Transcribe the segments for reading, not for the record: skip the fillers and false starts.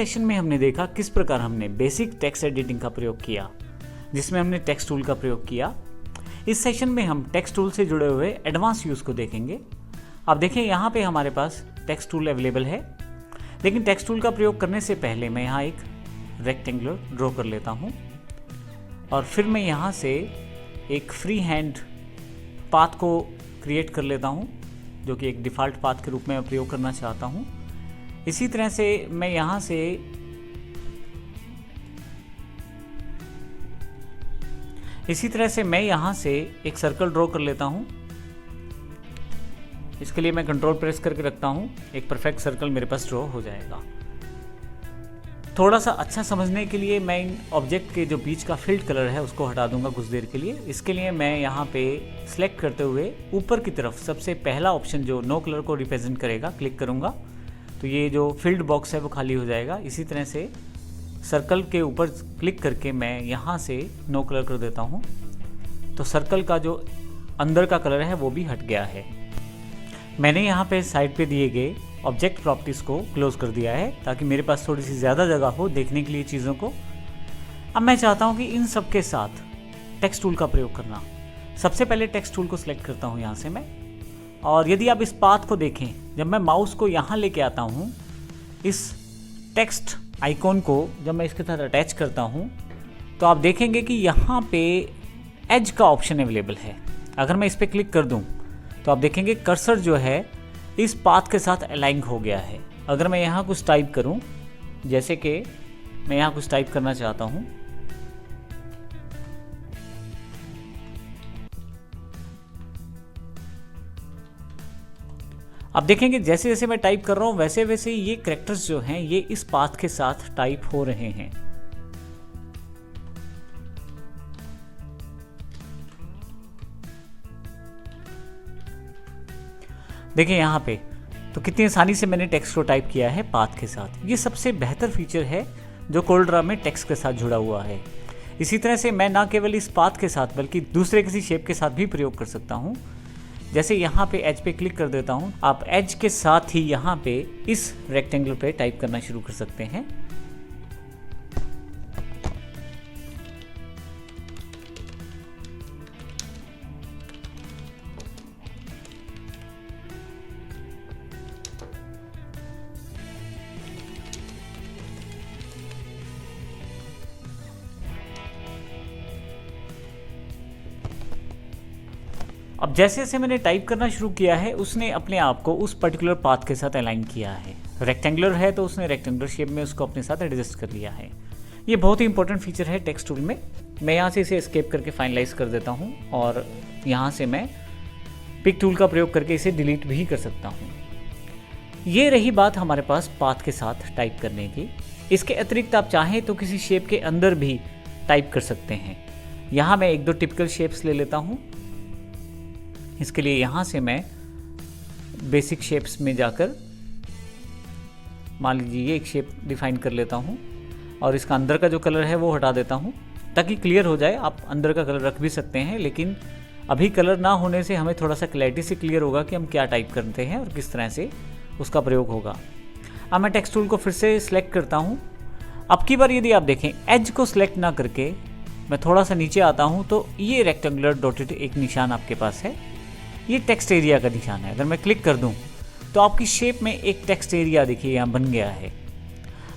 Session में हमने देखा किस प्रकार हमने बेसिक टेक्स्ट एडिटिंग का प्रयोग किया, जिसमें हमने टेक्स्ट टूल का प्रयोग किया। इस सेशन में हम टेक्स्ट टूल से जुड़े हुए एडवांस यूज़ को देखेंगे। अब देखें यहाँ पे हमारे पास टेक्स्ट टूल अवेलेबल है, लेकिन टेक्स्ट टूल का प्रयोग करने से पहले मैं यहाँ एक रेक्टेंगुलर ड्रॉ कर लेता हूँ और फिर मैं यहाँ से एक फ्री हैंड पाथ को क्रिएट कर लेता हूँ, जो कि एक डिफ़ॉल्ट पाथ के रूप में मैं प्रयोग करना चाहता हूँ। इसी तरह से मैं यहाँ से एक सर्कल ड्रॉ कर लेता हूँ। इसके लिए मैं कंट्रोल प्रेस करके रखता हूँ, एक परफेक्ट सर्कल मेरे पास ड्रॉ हो जाएगा। थोड़ा सा अच्छा समझने के लिए मैं इन ऑब्जेक्ट के जो बीच का फील्ड कलर है उसको हटा दूंगा कुछ देर के लिए। इसके लिए मैं यहाँ पे सिलेक्ट करते हुए ऊपर की तरफ सबसे पहला ऑप्शन जो नो कलर को रिप्रेजेंट करेगा क्लिक करूँगा, तो ये जो फील्ड बॉक्स है वो खाली हो जाएगा। इसी तरह से सर्कल के ऊपर क्लिक करके मैं यहाँ से नो कलर कर देता हूँ, तो सर्कल का जो अंदर का कलर है वो भी हट गया है। मैंने यहाँ पे साइड पे दिए गए ऑब्जेक्ट प्रॉपर्टीज़ को क्लोज कर दिया है ताकि मेरे पास थोड़ी सी ज़्यादा जगह हो देखने के लिए चीज़ों को। अब मैं चाहता हूँ कि इन सब के साथ टेक्स्ट टूल का प्रयोग करना। सबसे पहले टेक्स्ट टूल को सिलेक्ट करता हूँ यहाँ से मैं, और यदि आप इस पाथ को देखें, जब मैं माउस को यहाँ लेके आता हूँ, इस टेक्स्ट आइकॉन को जब मैं इसके साथ अटैच करता हूँ, तो आप देखेंगे कि यहाँ पे एज का ऑप्शन अवेलेबल है। अगर मैं इस पर क्लिक कर दूँ तो आप देखेंगे कर्सर जो है इस पाथ के साथ अलाइन हो गया है। अगर मैं यहाँ कुछ टाइप करूँ, जैसे कि मैं यहाँ कुछ टाइप करना चाहता हूँ, अब देखेंगे जैसे जैसे मैं टाइप कर रहा हूँ वैसे वैसे ये कैरेक्टर्स जो हैं ये इस पाथ के साथ टाइप हो रहे हैं। देखिए यहाँ पे तो कितनी आसानी से मैंने टेक्स्ट को टाइप किया है पाथ के साथ। ये सबसे बेहतर फीचर है जो कोल्ड्रा में टेक्स्ट के साथ जुड़ा हुआ है। इसी तरह से मैं ना केवल इस पाथ के साथ बल्कि दूसरे किसी शेप के साथ भी प्रयोग कर सकता हूँ। जैसे यहाँ पे एज पे क्लिक कर देता हूँ, आप एज के साथ ही यहाँ पे इस रेक्टेंगल पे टाइप करना शुरू कर सकते हैं। अब जैसे जैसे मैंने टाइप करना शुरू किया है उसने अपने आप को उस पर्टिकुलर पाथ के साथ अलाइन किया है। रेक्टेंगुलर है तो उसने रेक्टेंगुलर शेप में उसको अपने साथ एडजस्ट कर लिया है। ये बहुत ही इंपॉर्टेंट फीचर है टेक्स्ट टूल में। मैं यहाँ से इसे एस्केप करके फाइनलाइज कर देता हूँ और यहाँ से मैं पिक टूल का प्रयोग करके इसे डिलीट भी कर सकता हूँ। ये रही बात हमारे पास पाथ के साथ टाइप करने की। इसके अतिरिक्त आप चाहें तो किसी शेप के अंदर भी टाइप कर सकते हैं। यहाँ मैं एक दो टिपिकल शेप्स ले लेता हूँ। इसके लिए यहाँ से मैं बेसिक शेप्स में जाकर मान लीजिए ये एक शेप डिफाइन कर लेता हूँ और इसका अंदर का जो कलर है वो हटा देता हूँ ताकि क्लियर हो जाए। आप अंदर का कलर रख भी सकते हैं, लेकिन अभी कलर ना होने से हमें थोड़ा सा क्लैरिटी से क्लियर होगा कि हम क्या टाइप करते हैं और किस तरह से उसका प्रयोग होगा। अब मैं टेक्स्ट टूल को फिर से सिलेक्ट करता हूँ। अब की बार यदि आप देखें एज को सिलेक्ट ना करके मैं थोड़ा सा नीचे आता हूँ तो ये रेक्टेंगुलर डॉटेड एक निशान आपके पास है, ये टेक्स्ट एरिया का निशान है। अगर मैं क्लिक कर दूं तो आपकी शेप में एक टेक्स्ट एरिया देखिए यहाँ बन गया है।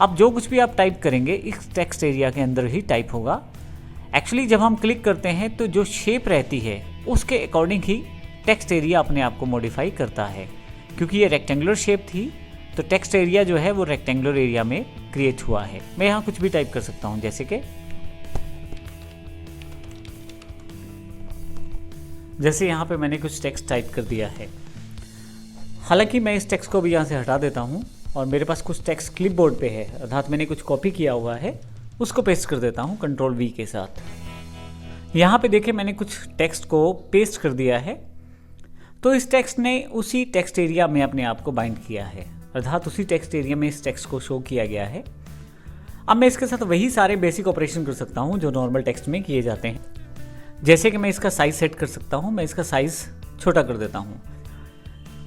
अब जो कुछ भी आप टाइप करेंगे इस टेक्स्ट एरिया के अंदर ही टाइप होगा। एक्चुअली जब हम क्लिक करते हैं तो जो शेप रहती है उसके अकॉर्डिंग ही टेक्स्ट एरिया अपने आप को मॉडिफाई करता है। क्योंकि ये रेक्टेंगुलर शेप थी तो टेक्स्ट एरिया जो है वो रेक्टेंगुलर एरिया में क्रिएट हुआ है। मैं यहाँ कुछ भी टाइप कर सकता हूँ, जैसे यहाँ पे मैंने कुछ टेक्स्ट टाइप कर दिया है। हालांकि मैं इस टेक्स्ट को भी यहाँ से हटा देता हूँ और मेरे पास कुछ टेक्स्ट क्लिपबोर्ड पे है, अर्थात मैंने कुछ कॉपी किया हुआ है, उसको पेस्ट कर देता हूँ कंट्रोल वी के साथ। यहाँ पे देखिए मैंने कुछ टेक्स्ट को पेस्ट कर दिया है, तो इस टेक्स्ट ने उसी टेक्स्ट एरिया में अपने आप को बाइंड किया है, अर्थात उसी टेक्स्ट एरिया में इस टेक्स्ट को शो किया गया है। अब मैं इसके साथ वही सारे बेसिक ऑपरेशन कर सकता हूँ जो नॉर्मल टेक्स्ट में किए जाते हैं। जैसे कि मैं इसका साइज़ सेट कर सकता हूँ, मैं इसका साइज़ छोटा कर देता हूँ।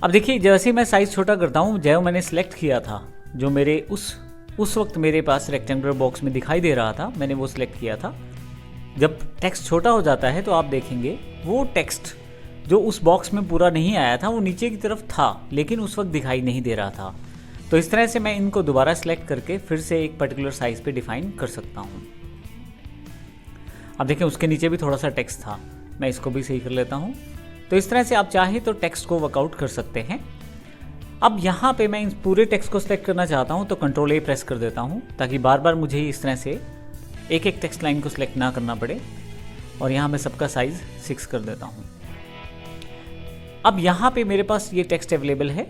अब देखिए जैसे मैं साइज़ छोटा करता हूँ, जो मैंने सेलेक्ट किया था जो मेरे उस उस वक्त मेरे पास रेक्टेंगुलर बॉक्स में दिखाई दे रहा था, मैंने वो सिलेक्ट किया था। जब टेक्स्ट छोटा हो जाता है तो आप देखेंगे वो टेक्स्ट जो उस बॉक्स में पूरा नहीं आया था वो नीचे की तरफ था, लेकिन उस वक्त दिखाई नहीं दे रहा था। तो इस तरह से मैं इनको दोबारा सेलेक्ट करके फिर से एक पर्टिकुलर साइज पे डिफाइन कर सकता हूँ। अब देखें उसके नीचे भी थोड़ा सा टेक्स्ट था, मैं इसको भी सही कर लेता हूँ। तो इस तरह से आप चाहे तो टेक्स्ट को वर्कआउट कर सकते हैं। अब यहाँ पे मैं इस पूरे टेक्स्ट को सिलेक्ट करना चाहता हूँ तो कंट्रोल ए प्रेस कर देता हूँ, ताकि बार बार मुझे इस तरह से एक एक टेक्स्ट लाइन को सिलेक्ट ना करना पड़े। और यहाँ मैं सबका साइज 6 कर देता हूँ। अब यहाँ पे मेरे पास ये टेक्स्ट अवेलेबल है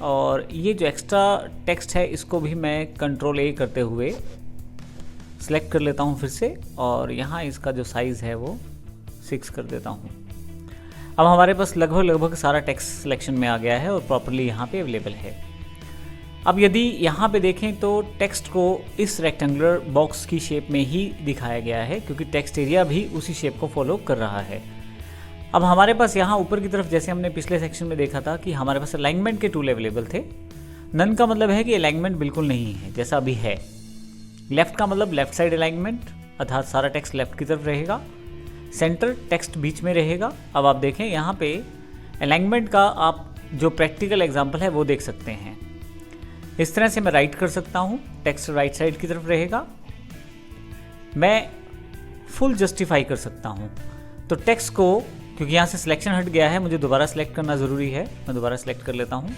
और ये जो एक्स्ट्रा टेक्स्ट है इसको भी मैं कंट्रोल ए करते हुए सिलेक्ट कर लेता हूँ फिर से, और यहाँ इसका जो साइज़ है वो 6 कर देता हूँ। अब हमारे पास लगभग सारा टेक्स्ट सिलेक्शन में आ गया है और प्रॉपरली यहाँ पे अवेलेबल है। अब यदि यहाँ पे देखें तो टेक्स्ट को इस रेक्टेंगुलर बॉक्स की शेप में ही दिखाया गया है, क्योंकि टेक्स्ट एरिया भी उसी शेप को फॉलो कर रहा है। अब हमारे पास यहाँ ऊपर की तरफ, जैसे हमने पिछले सेक्शन में देखा था कि हमारे पास अलाइनमेंट के टूल अवेलेबल थे। नन का मतलब है कि अलाइनमेंट बिल्कुल नहीं है जैसा अभी है। लेफ्ट का मतलब लेफ्ट साइड अलाइनमेंट, अर्थात सारा टेक्स्ट लेफ्ट की तरफ रहेगा। सेंटर टेक्स्ट बीच में रहेगा। अब आप देखें यहाँ पे अलाइनमेंट का आप जो प्रैक्टिकल एग्जांपल है वो देख सकते हैं। इस तरह से मैं राइट कर सकता हूँ, टेक्स्ट राइट साइड की तरफ रहेगा। मैं फुल जस्टिफाई कर सकता हूँ, तो टेक्स्ट को, क्योंकि यहाँ से सिलेक्शन हट गया है, मुझे दोबारा सेलेक्ट करना ज़रूरी है। मैं दोबारा सेलेक्ट कर लेता हूँ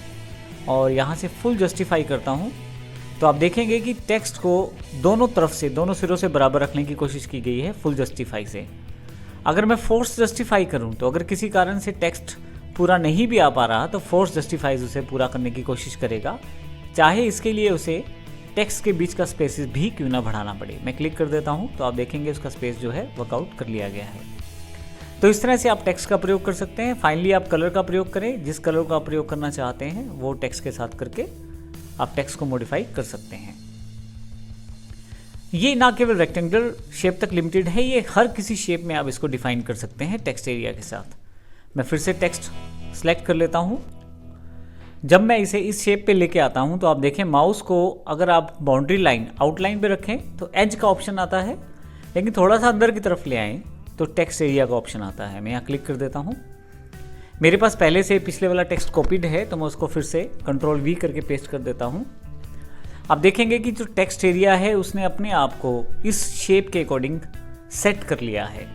और यहाँ से फुल जस्टिफाई करता हूँ। तो आप देखेंगे कि टेक्स्ट को दोनों तरफ से, दोनों सिरों से बराबर रखने की कोशिश की गई है फुल जस्टिफाई से। अगर मैं फोर्स जस्टिफाई करूं तो अगर किसी कारण से टेक्स्ट पूरा नहीं भी आ पा रहा तो फोर्स जस्टिफाइज उसे पूरा करने की कोशिश करेगा, चाहे इसके लिए उसे टेक्स्ट के बीच का स्पेसेस भी क्यों ना बढ़ाना पड़े। मैं क्लिक कर देता हूं तो आप देखेंगे उसका स्पेस जो है वर्कआउट कर लिया गया है। तो इस तरह से आप टेक्स्ट का प्रयोग कर सकते हैं। फाइनली आप कलर का प्रयोग करें, जिस कलर का प्रयोग करना चाहते हैं वो टेक्स्ट के साथ करके आप टेक्स्ट को मॉडिफाई कर सकते हैं। ये ना केवल रेक्टेंगुलर शेप तक लिमिटेड है, ये हर किसी शेप में आप इसको डिफाइन कर सकते हैं टेक्स्ट एरिया के साथ। मैं फिर से टेक्स्ट सेलेक्ट कर लेता हूँ। जब मैं इसे इस शेप पे लेके आता हूँ तो आप देखें माउस को अगर आप बाउंड्री लाइन, आउटलाइन पे रखें तो एज का ऑप्शन आता है, लेकिन थोड़ा सा अंदर की तरफ ले आएँ तो टेक्स्ट एरिया का ऑप्शन आता है। मैं यहाँ क्लिक कर देता हूँ। मेरे पास पहले से पिछले वाला टेक्स्ट कॉपीड है तो मैं उसको फिर से कंट्रोल वी करके पेस्ट कर देता हूँ। आप देखेंगे कि जो टेक्स्ट एरिया है उसने अपने आप को इस शेप के अकॉर्डिंग सेट कर लिया है,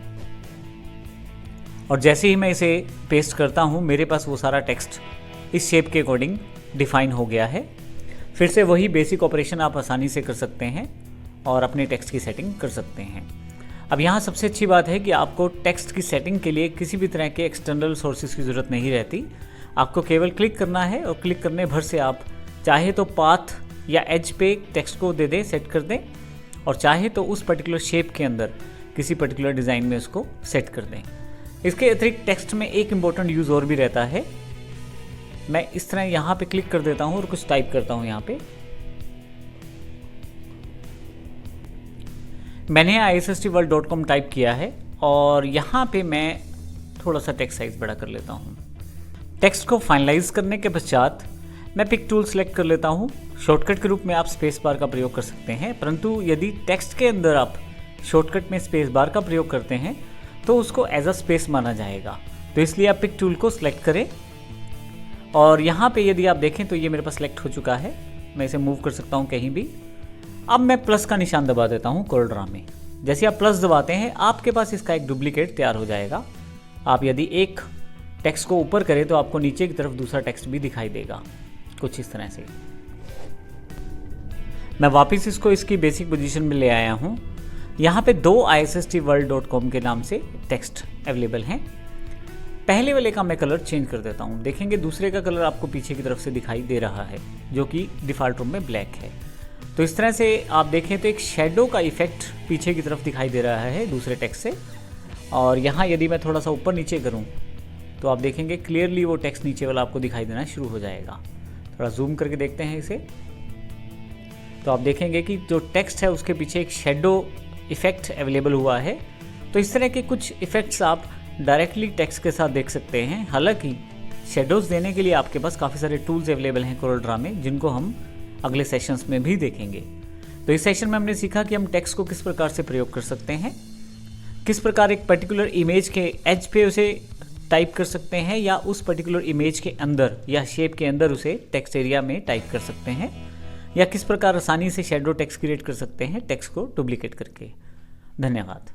और जैसे ही मैं इसे पेस्ट करता हूँ मेरे पास वो सारा टेक्स्ट इस शेप के अकॉर्डिंग डिफाइन हो गया है। फिर से वही बेसिक ऑपरेशन आप आसानी से कर सकते हैं और अपने टेक्स्ट की सेटिंग कर सकते हैं। अब यहाँ सबसे अच्छी बात है कि आपको टेक्स्ट की सेटिंग के लिए किसी भी तरह के एक्सटर्नल सोर्सेज की ज़रूरत नहीं रहती। आपको केवल क्लिक करना है और क्लिक करने भर से आप चाहे तो पाथ या एज पे टेक्स्ट को दे दें, सेट कर दें, और चाहे तो उस पर्टिकुलर शेप के अंदर किसी पर्टिकुलर डिज़ाइन में उसको सेट कर दें। इसके अतिरिक्त टेक्स्ट में एक इम्पॉर्टेंट यूज़ और भी रहता है। मैं इस तरह यहाँ पे क्लिक कर देता हूँ और कुछ टाइप करता हूँ। यहाँ पे मैंने issstworld.com टाइप किया है और यहाँ पे मैं थोड़ा सा टेक्स्ट साइज बड़ा कर लेता हूँ। टेक्स्ट को फाइनलाइज करने के पश्चात मैं पिक टूल सेलेक्ट कर लेता हूँ। शॉर्टकट के रूप में आप स्पेस बार का प्रयोग कर सकते हैं, परंतु यदि टेक्स्ट के अंदर आप शॉर्टकट में स्पेस बार का प्रयोग करते हैं तो उसको एज अ स्पेस माना जाएगा। तो इसलिए आप पिक टूल को सिलेक्ट करें और यहाँ पे यदि आप देखें तो ये मेरे पास सेलेक्ट हो चुका है। मैं इसे मूव कर सकता हूँ कहीं भी। अब मैं प्लस का निशान दबा देता हूँ कोरड्रा में। जैसे आप प्लस दबाते हैं आपके पास इसका एक डुप्लीकेट तैयार हो जाएगा। आप यदि एक टेक्स्ट को ऊपर करें तो आपको नीचे की तरफ दूसरा टेक्स्ट भी दिखाई देगा, कुछ इस तरह से। मैं वापस इसको इसकी बेसिक पोजीशन में ले आया हूँ। यहाँ पे 2 issstworld.com के नाम से टेक्स्ट अवेलेबल हैं। पहले वाले का मैं कलर चेंज कर देता हूँ। देखेंगे दूसरे का कलर आपको पीछे की तरफ से दिखाई दे रहा है, जो कि डिफ़ॉल्ट रूप में ब्लैक है। तो इस तरह से आप देखें तो एक शेडो का इफेक्ट पीछे की तरफ दिखाई दे रहा है दूसरे टेक्स्ट से। और यहाँ यदि मैं थोड़ा सा ऊपर नीचे करूँ तो आप देखेंगे क्लियरली वो टेक्स्ट नीचे वाला आपको दिखाई देना शुरू हो जाएगा। थोड़ा जूम करके देखते हैं इसे, तो आप देखेंगे कि जो टेक्स्ट है उसके पीछे एक शेडो इफेक्ट अवेलेबल हुआ है। तो इस तरह के कुछ इफेक्ट्स आप डायरेक्टली टेक्स्ट के साथ देख सकते हैं। हालांकि शेडोज़ देने के लिए आपके पास काफ़ी सारे टूल्स अवेलेबल हैं कोरड्रा में, जिनको हम अगले सेशंस में भी देखेंगे। तो इस सेशन में हमने सीखा कि हम टेक्स्ट को किस प्रकार से प्रयोग कर सकते हैं, किस प्रकार एक पर्टिकुलर इमेज के एज पे उसे टाइप कर सकते हैं या उस पर्टिकुलर इमेज के अंदर या शेप के अंदर उसे टेक्स्ट एरिया में टाइप कर सकते हैं, या किस प्रकार आसानी से शैडो टेक्स्ट क्रिएट कर सकते हैं टेक्स्ट को डुप्लीकेट करके। धन्यवाद।